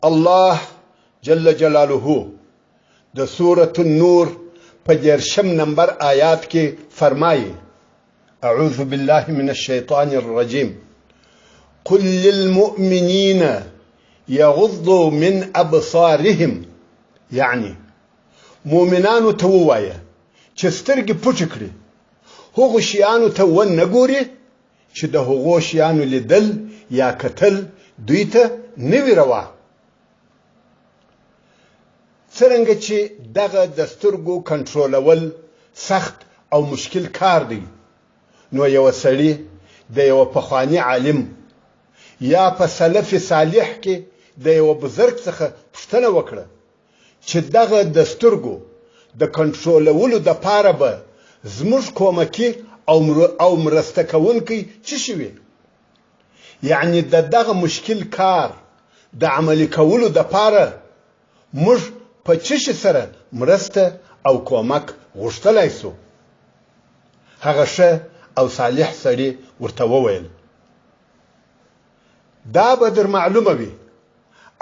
الله جل جلاله د سورة النور په 10 نمبر آیات کې فرمایي اعوذ بالله من الشیطان الرجیم قل للمؤمنین یغضوا من ابصارهم یعنی مؤمنانو ته ووایه چې سترګې پټې کړي هغو شیانو ته ونه ګوري چې د هغو شیانو لیدل یا کتل دوی ته نه وي روا څرنګه چې دغه د سترګو کنټرولول سخت او مشکل کار دی نو یو سړی د یو پخوانی عالم یا په سلف صالح کې د یو بزرګ څخه پوښتنه وکړه چې دغه د سترګو د کنټرولولو د پاره به زموږ کومکی او مرسته کوونکی څه شوي یعنی دغه مشکل کار د عملي کولو د پاره موږ په څه سره مرسته او کومک غوښتلای سو هغه شه او صالح سړی ورته وویل دا به در معلومه وي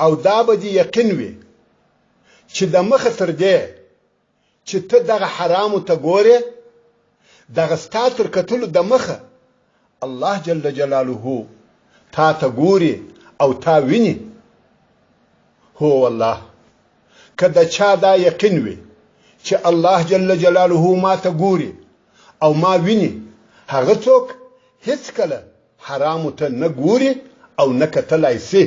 او دا به دی یقین وي چې د مخه تر دې چې ته دغه حرامو ته ګوره دغه ستا تر کتلو د مخه الله جل جلاله تا ته ګوري او تا ویني هو والله کله چا دا یقین وي چې الله جل جلاله ما ته ګوري او ما ویني هغه څوک هیڅ کله حرامو ته نه ګوري او نه کتلای شي